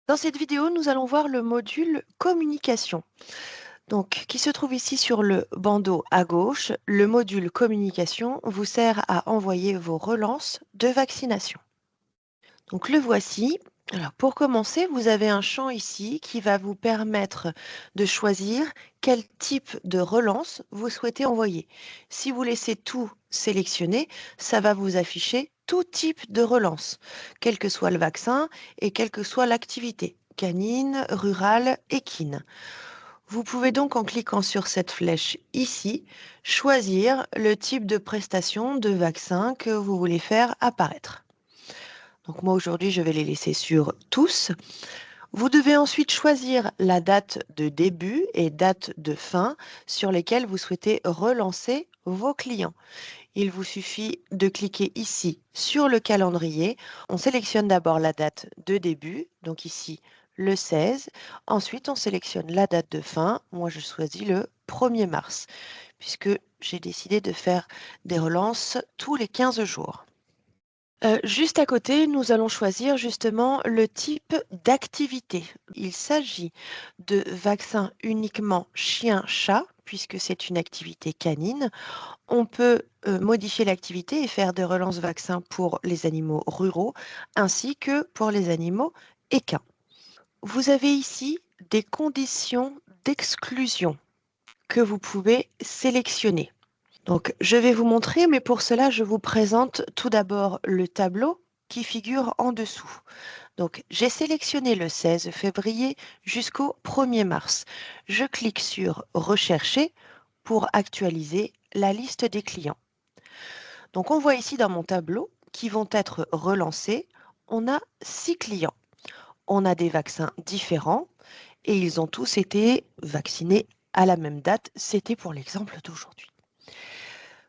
Dans cette vidéo, nous allons voir le module communication. Donc, qui se trouve ici sur le bandeau à gauche. Le module communication vous sert à envoyer vos relances de vaccination. Donc, le voici. Alors, pour commencer, vous avez un champ ici qui va vous permettre de choisir quel type de relance vous souhaitez envoyer. Si vous laissez tout sélectionné, ça va vous afficher tout type de relance, quel que soit le vaccin et quelle que soit l'activité, canine, rurale, équine. Vous pouvez donc, en cliquant sur cette flèche ici, choisir le type de prestation de vaccin que vous voulez faire apparaître. Donc moi aujourd'hui, je vais les laisser sur tous. Vous devez ensuite choisir la date de début et date de fin sur lesquelles vous souhaitez relancer vos clients. Il vous suffit de cliquer ici sur le calendrier. On sélectionne d'abord la date de début, donc ici le 16. Ensuite, on sélectionne la date de fin. Moi, je choisis le 1er mars, puisque j'ai décidé de faire des relances tous les 15 jours. Juste à côté, nous allons choisir justement le type d'activité. Il s'agit de vaccins uniquement chien-chat, puisque c'est une activité canine. On peut modifier l'activité et faire des relances vaccins pour les animaux ruraux, ainsi que pour les animaux équins. Vous avez ici des conditions d'exclusion que vous pouvez sélectionner. Donc, je vais vous montrer, mais pour cela, je vous présente tout d'abord le tableau qui figure en dessous. Donc, j'ai sélectionné le 16 février jusqu'au 1er mars. Je clique sur Rechercher pour actualiser la liste des clients. Donc, on voit ici dans mon tableau qui vont être relancés. On a 6 clients. On a des vaccins différents et ils ont tous été vaccinés à la même date. C'était pour l'exemple d'aujourd'hui.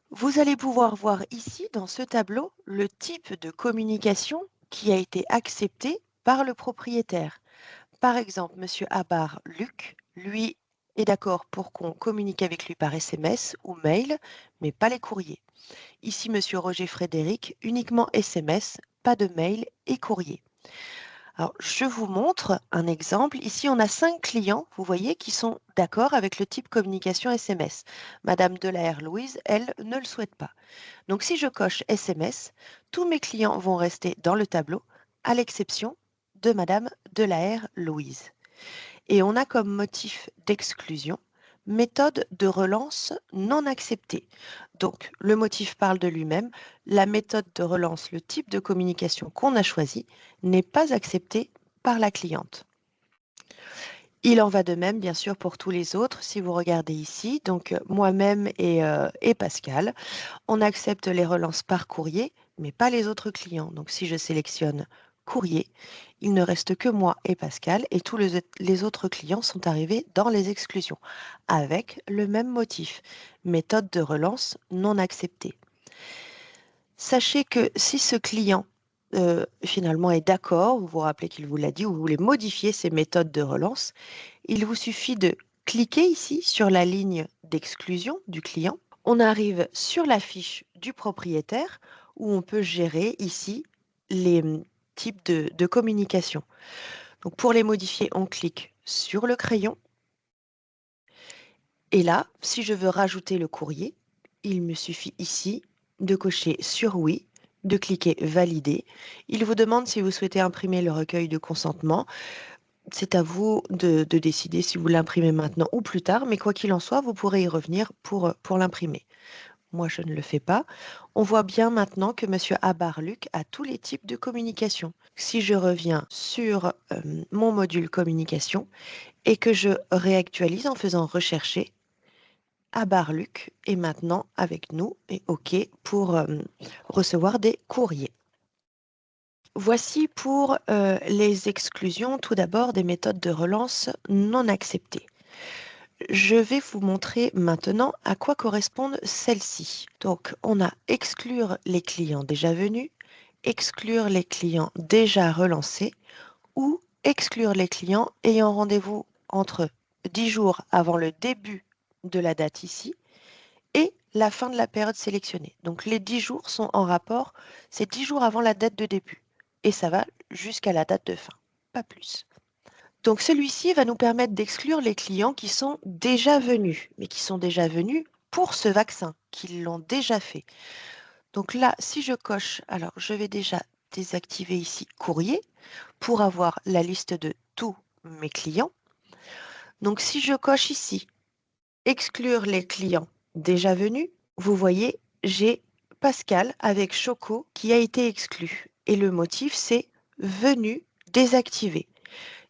Vous allez pouvoir voir ici, dans ce tableau, le type de communication qui a été accepté par le propriétaire. Par exemple, Monsieur Abar Luc, lui, est d'accord pour qu'on communique avec lui par SMS ou mail, mais pas les courriers. Ici, Monsieur Roger Frédéric, uniquement SMS, pas de mail et courrier. Alors, je vous montre un exemple. Ici, on a 5 clients, vous voyez, qui sont d'accord avec le type communication SMS. Madame Delahaye-Louise, elle, ne le souhaite pas. Donc, si je coche SMS, tous mes clients vont rester dans le tableau, à l'exception de Madame Delahaye-Louise. Et on a comme motif d'exclusion méthode de relance non acceptée. Donc, le motif parle de lui-même. La méthode de relance, le type de communication qu'on a choisi, n'est pas accepté par la cliente. Il en va de même, bien sûr, pour tous les autres. Si vous regardez ici, donc moi-même et Pascal, on accepte les relances par courrier, mais pas les autres clients. Donc, si je sélectionne courrier, il ne reste que moi et Pascal et tous les autres clients sont arrivés dans les exclusions avec le même motif, méthode de relance non acceptée. Sachez que si ce client finalement est d'accord, vous vous rappelez qu'il vous l'a dit, ou vous voulez modifier ces méthodes de relance, il vous suffit de cliquer ici sur la ligne d'exclusion du client. On arrive sur la fiche du propriétaire où on peut gérer ici les types de communication. Donc pour les modifier, on clique sur le crayon. Et là, si je veux rajouter le courrier, il me suffit ici de cocher sur oui, de cliquer valider. Il vous demande si vous souhaitez imprimer le recueil de consentement. C'est à vous de décider si vous l'imprimez maintenant ou plus tard, mais quoi qu'il en soit, vous pourrez y revenir pour l'imprimer. Moi, je ne le fais pas. On voit bien maintenant que Monsieur Abarluc a tous les types de communication. Si je reviens sur mon module communication et que je réactualise en faisant rechercher, Abarluc est maintenant avec nous et OK pour recevoir des courriers. Voici pour les exclusions, tout d'abord des méthodes de relance non acceptées. Je vais vous montrer maintenant à quoi correspondent celles-ci. Donc, on a exclure les clients déjà venus, exclure les clients déjà relancés ou exclure les clients ayant rendez-vous entre 10 jours avant le début de la date ici et la fin de la période sélectionnée. Donc, les 10 jours sont en rapport, c'est 10 jours avant la date de début et ça va jusqu'à la date de fin, pas plus. Donc celui-ci va nous permettre d'exclure les clients qui sont déjà venus, mais qui sont déjà venus pour ce vaccin, qui l'ont déjà fait. Donc là, si je coche, alors je vais déjà désactiver ici courrier pour avoir la liste de tous mes clients. Donc si je coche ici exclure les clients déjà venus, vous voyez, j'ai Pascal avec Choco qui a été exclu. Et le motif, c'est venu désactivé.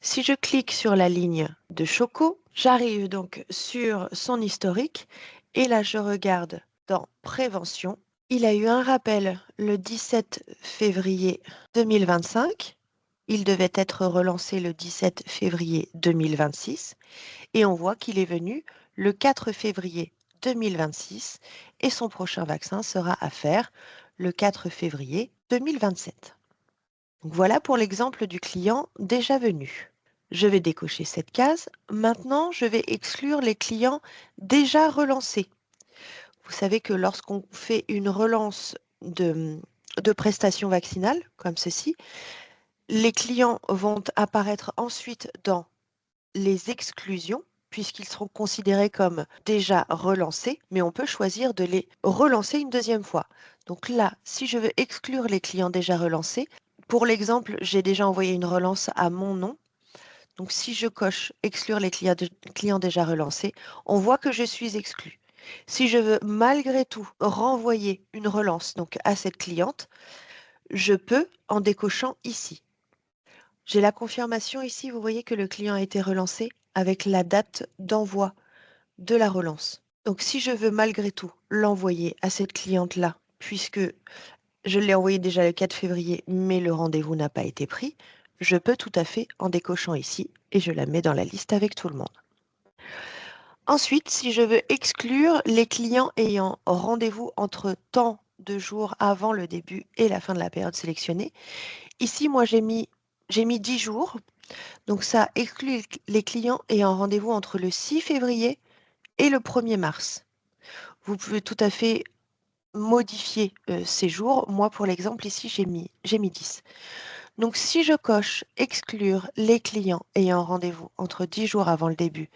Si je clique sur la ligne de Choco, j'arrive donc sur son historique et là je regarde dans prévention. Il a eu un rappel le 17 février 2025. Il devait être relancé le 17 février 2026 et on voit qu'il est venu le 4 février 2026 et son prochain vaccin sera à faire le 4 février 2027. Donc voilà pour l'exemple du client déjà venu. Je vais décocher cette case. Maintenant, je vais exclure les clients déjà relancés. Vous savez que lorsqu'on fait une relance de prestations vaccinales, comme ceci, les clients vont apparaître ensuite dans les exclusions, puisqu'ils seront considérés comme déjà relancés, mais on peut choisir de les relancer une deuxième fois. Donc là, si je veux exclure les clients déjà relancés, pour l'exemple, j'ai déjà envoyé une relance à mon nom. Donc si je coche exclure les clients déjà relancés, on voit que je suis exclu. Si je veux malgré tout renvoyer une relance donc à cette cliente, je peux en décochant ici. J'ai la confirmation ici, vous voyez que le client a été relancé avec la date d'envoi de la relance. Donc si je veux malgré tout l'envoyer à cette cliente-là, puisque je l'ai envoyé déjà le 4 février, mais le rendez-vous n'a pas été pris, je peux tout à fait en décochant ici et je la mets dans la liste avec tout le monde. Ensuite, si je veux exclure les clients ayant rendez-vous entre tant de jours avant le début et la fin de la période sélectionnée, ici, moi, j'ai mis 10 jours. Donc, ça exclut les clients ayant rendez-vous entre le 6 février et le 1er mars. Vous pouvez tout à fait modifier ces jours. Moi, pour l'exemple, ici, j'ai mis 10. Donc, si je coche exclure les clients ayant rendez-vous entre 10 jours avant le début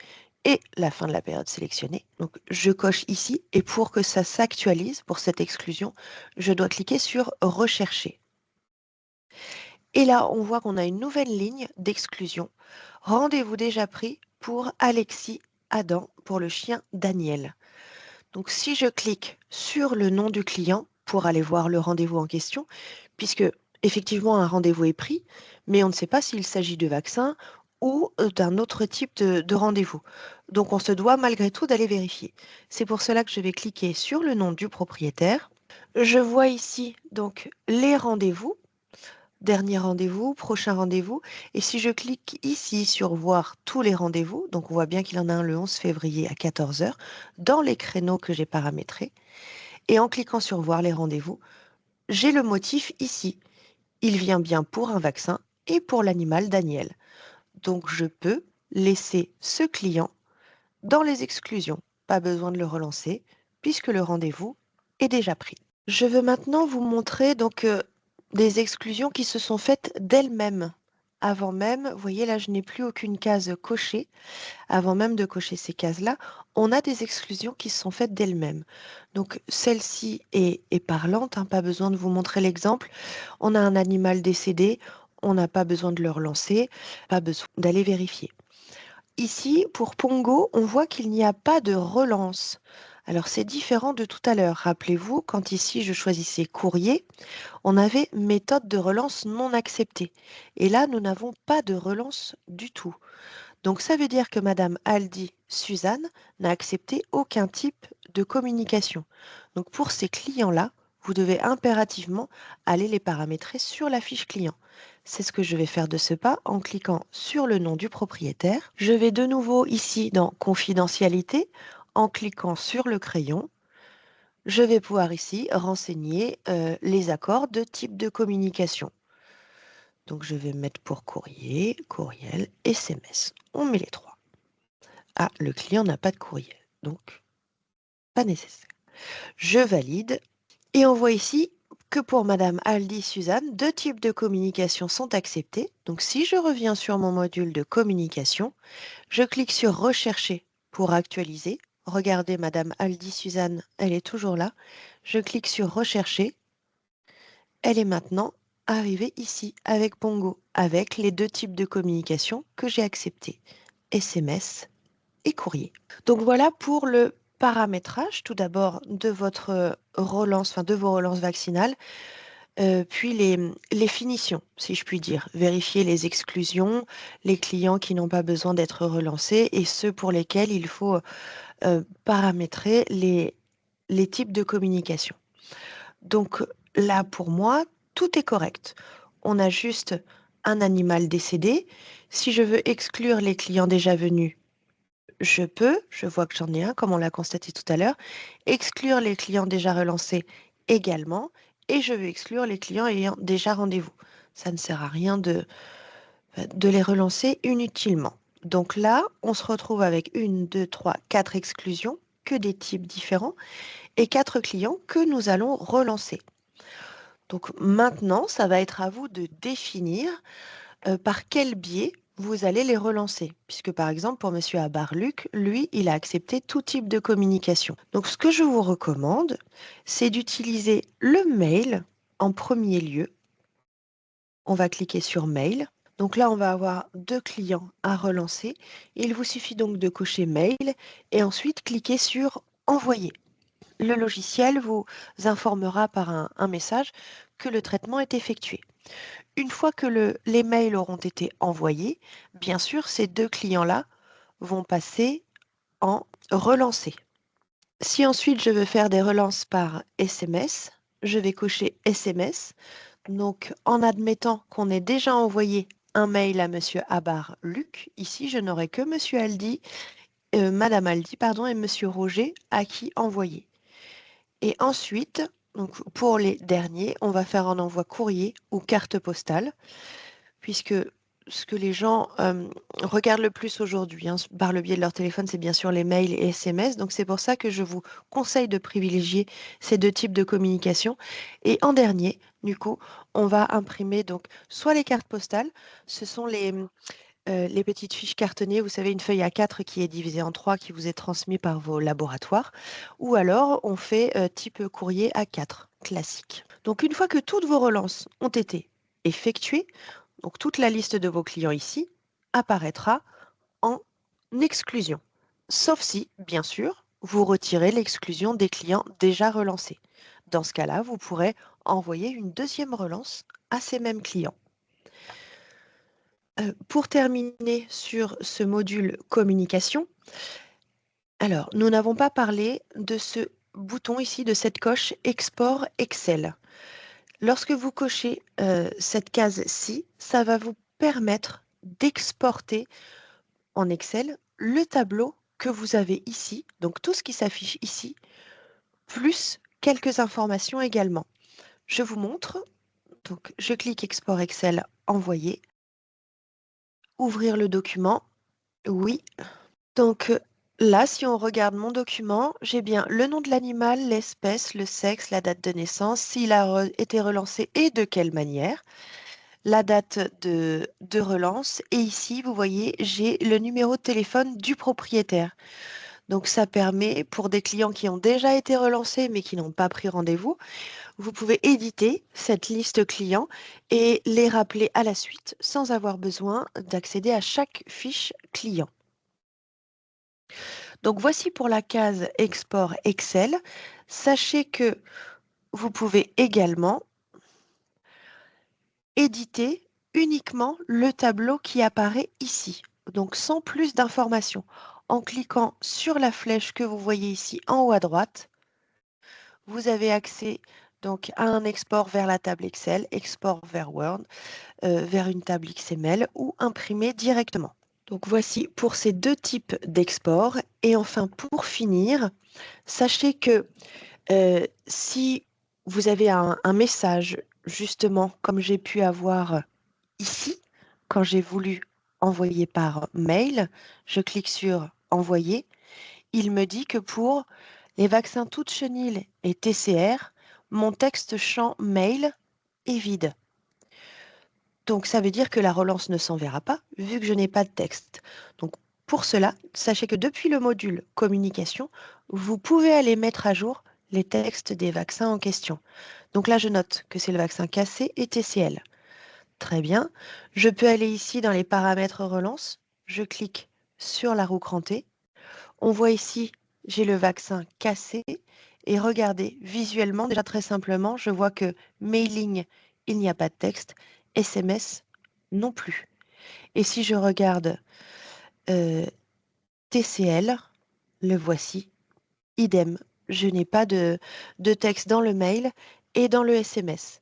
et la fin de la période sélectionnée, donc je coche ici et pour que ça s'actualise pour cette exclusion, je dois cliquer sur rechercher. Et là, on voit qu'on a une nouvelle ligne d'exclusion. Rendez-vous déjà pris pour Alexis Adam pour le chien Daniel. Donc, si je clique sur le nom du client pour aller voir le rendez-vous en question, puisque effectivement un rendez-vous est pris, mais on ne sait pas s'il s'agit de vaccin ou d'un autre type de rendez-vous. Donc, on se doit malgré tout d'aller vérifier. C'est pour cela que je vais cliquer sur le nom du propriétaire. Je vois ici donc les rendez-vous. Dernier rendez-vous, prochain rendez-vous. Et si je clique ici sur voir tous les rendez-vous, donc on voit bien qu'il en a un le 11 février à 14 heures dans les créneaux que j'ai paramétrés. Et en cliquant sur voir les rendez-vous, j'ai le motif ici. Il vient bien pour un vaccin et pour l'animal Daniel. Donc je peux laisser ce client dans les exclusions. Pas besoin de le relancer puisque le rendez-vous est déjà pris. Je veux maintenant vous montrer donc des exclusions qui se sont faites d'elles-mêmes. Avant même, vous voyez là, je n'ai plus aucune case cochée. Avant même de cocher ces cases-là, on a des exclusions qui se sont faites d'elles-mêmes. Donc celle-ci est parlante, hein, pas besoin de vous montrer l'exemple. On a un animal décédé, on n'a pas besoin de le relancer, pas besoin d'aller vérifier. Ici, pour Pongo, on voit qu'il n'y a pas de relance. Alors c'est différent de tout à l'heure. Rappelez-vous, quand ici je choisissais courrier, on avait méthode de relance non acceptée. Et là, nous n'avons pas de relance du tout. Donc ça veut dire que Madame Aldi Suzanne n'a accepté aucun type de communication. Donc pour ces clients-là, vous devez impérativement aller les paramétrer sur la fiche client. C'est ce que je vais faire de ce pas en cliquant sur le nom du propriétaire. Je vais de nouveau ici dans confidentialité en cliquant sur le crayon. Je vais pouvoir ici renseigner les accords de type de communication. Donc je vais mettre pour courrier, courriel, SMS. On met les trois. Ah, le client n'a pas de courriel, donc pas nécessaire. Je valide et on voit ici que pour Madame Aldi Suzanne, deux types de communication sont acceptés. Donc si je reviens sur mon module de communication, je clique sur Rechercher pour actualiser. Regardez, Madame Aldi Suzanne, elle est toujours là. Je clique sur Rechercher. Elle est maintenant arrivée ici avec Pongo, avec les deux types de communication que j'ai acceptés, SMS et courrier. Donc voilà pour le paramétrage, tout d'abord de votre relance, enfin de vos relances vaccinales, puis les finitions, si je puis dire. Vérifier les exclusions, les clients qui n'ont pas besoin d'être relancés et ceux pour lesquels il faut paramétrer les types de communication. Donc là, pour moi, tout est correct. On a juste un animal décédé. Si je veux exclure les clients déjà venus, je peux, je vois que j'en ai un, comme on l'a constaté tout à l'heure, exclure les clients déjà relancés également, et je veux exclure les clients ayant déjà rendez-vous. Ça ne sert à rien de les relancer inutilement. Donc là, on se retrouve avec une, deux, trois, quatre exclusions, que des types différents, et quatre clients que nous allons relancer. Donc maintenant, ça va être à vous de définir par quel biais vous allez les relancer. Puisque par exemple, pour Monsieur Abarluc, lui, il a accepté tout type de communication. Donc ce que je vous recommande, c'est d'utiliser le mail en premier lieu. On va cliquer sur Mail. Donc là, on va avoir deux clients à relancer. Il vous suffit donc de cocher Mail et ensuite cliquer sur Envoyer. Le logiciel vous informera par un message que le traitement est effectué. Une fois que les mails auront été envoyés, bien sûr, ces deux clients-là vont passer en relancé. Si ensuite je veux faire des relances par SMS, je vais cocher SMS. Donc, en admettant qu'on ait déjà envoyé un mail à Monsieur Abar Luc, ici, je n'aurai que Monsieur Aldi, Madame Aldi, pardon, et Monsieur Roger à qui envoyer. Et ensuite, donc pour les derniers, on va faire un envoi courrier ou carte postale, puisque ce que les gens regardent le plus aujourd'hui, hein, par le biais de leur téléphone, c'est bien sûr les mails et SMS. Donc c'est pour ça que je vous conseille de privilégier ces deux types de communication. Et en dernier, du coup, on va imprimer donc soit les cartes postales, ce sont les petites fiches cartonnées, vous savez, une feuille A4 qui est divisée en trois, qui vous est transmise par vos laboratoires, ou alors on fait type courrier A4 classique. Donc une fois que toutes vos relances ont été effectuées, donc toute la liste de vos clients ici apparaîtra en exclusion. Sauf si, bien sûr, vous retirez l'exclusion des clients déjà relancés. Dans ce cas-là, vous pourrez envoyer une deuxième relance à ces mêmes clients. Pour terminer sur ce module communication, alors nous n'avons pas parlé de ce bouton ici, de cette coche Export Excel. Lorsque vous cochez cette case-ci, ça va vous permettre d'exporter en Excel le tableau que vous avez ici, donc tout ce qui s'affiche ici, plus quelques informations également. Je vous montre. Donc, je clique Export Excel, envoyer, ouvrir le document. Oui. Donc là, si on regarde mon document, j'ai bien le nom de l'animal, l'espèce, le sexe, la date de naissance, s'il a été relancé et de quelle manière, la date de relance. Et ici, vous voyez, j'ai le numéro de téléphone du propriétaire. Donc ça permet, pour des clients qui ont déjà été relancés mais qui n'ont pas pris rendez-vous, vous pouvez éditer cette liste client et les rappeler à la suite sans avoir besoin d'accéder à chaque fiche client. Donc voici pour la case Export Excel. Sachez que vous pouvez également éditer uniquement le tableau qui apparaît ici, donc sans plus d'informations. En cliquant sur la flèche que vous voyez ici en haut à droite, vous avez accès donc à un export vers la table Excel, export vers Word, vers une table XML ou imprimer directement. Donc voici pour ces deux types d'export. Et enfin, pour finir, sachez que si vous avez un message, justement, comme j'ai pu avoir ici, quand j'ai voulu envoyer par mail, je clique sur Envoyer. Il me dit que pour les vaccins toute chenille et TCR, mon texte champ mail est vide. Donc ça veut dire que la relance ne s'enverra pas vu que je n'ai pas de texte. Donc pour cela, sachez que depuis le module communication, vous pouvez aller mettre à jour les textes des vaccins en question. Donc là, je note que c'est le vaccin KC et TCL. Très bien. Je peux aller ici dans les paramètres relance. Je clique sur la roue crantée. On voit ici, j'ai le vaccin KC. Et regardez, visuellement, déjà très simplement, je vois que mailing, il n'y a pas de texte. SMS, non plus. Et si je regarde euh, TCL, le voici, idem. Je n'ai pas de texte dans le mail et dans le SMS.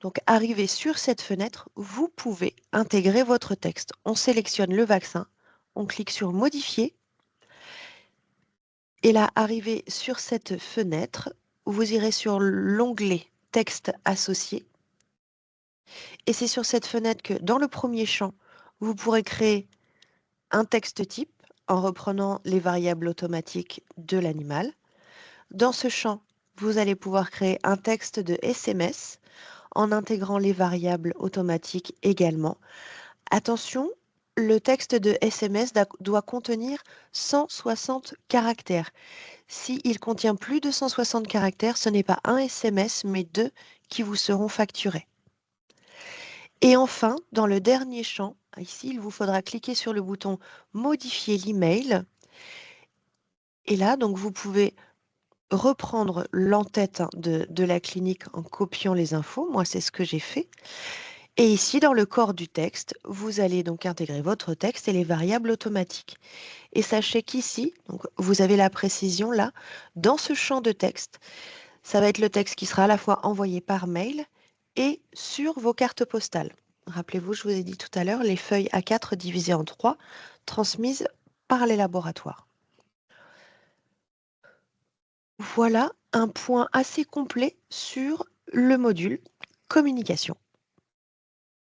Donc, arrivé sur cette fenêtre, vous pouvez intégrer votre texte. On sélectionne le vaccin, on clique sur Modifier, et là, arrivé sur cette fenêtre, vous irez sur l'onglet Texte associé, et c'est sur cette fenêtre que, dans le premier champ, vous pourrez créer un texte type en reprenant les variables automatiques de l'animal. Dans ce champ, vous allez pouvoir créer un texte de SMS en intégrant les variables automatiques également. Attention, le texte de SMS doit contenir 160 caractères. S'il contient plus de 160 caractères, ce n'est pas un SMS, mais deux qui vous seront facturés. Et enfin, dans le dernier champ, ici, il vous faudra cliquer sur le bouton Modifier l'email. Et là, donc, vous pouvez reprendre l'entête de la clinique en copiant les infos. Moi, c'est ce que j'ai fait. Et ici, dans le corps du texte, vous allez donc intégrer votre texte et les variables automatiques. Et sachez qu'ici, donc, vous avez la précision là, dans ce champ de texte, ça va être le texte qui sera à la fois envoyé par mail et sur vos cartes postales. Rappelez-vous, je vous ai dit tout à l'heure, les feuilles A4 divisées en 3, transmises par les laboratoires. Voilà un point assez complet sur le module communication.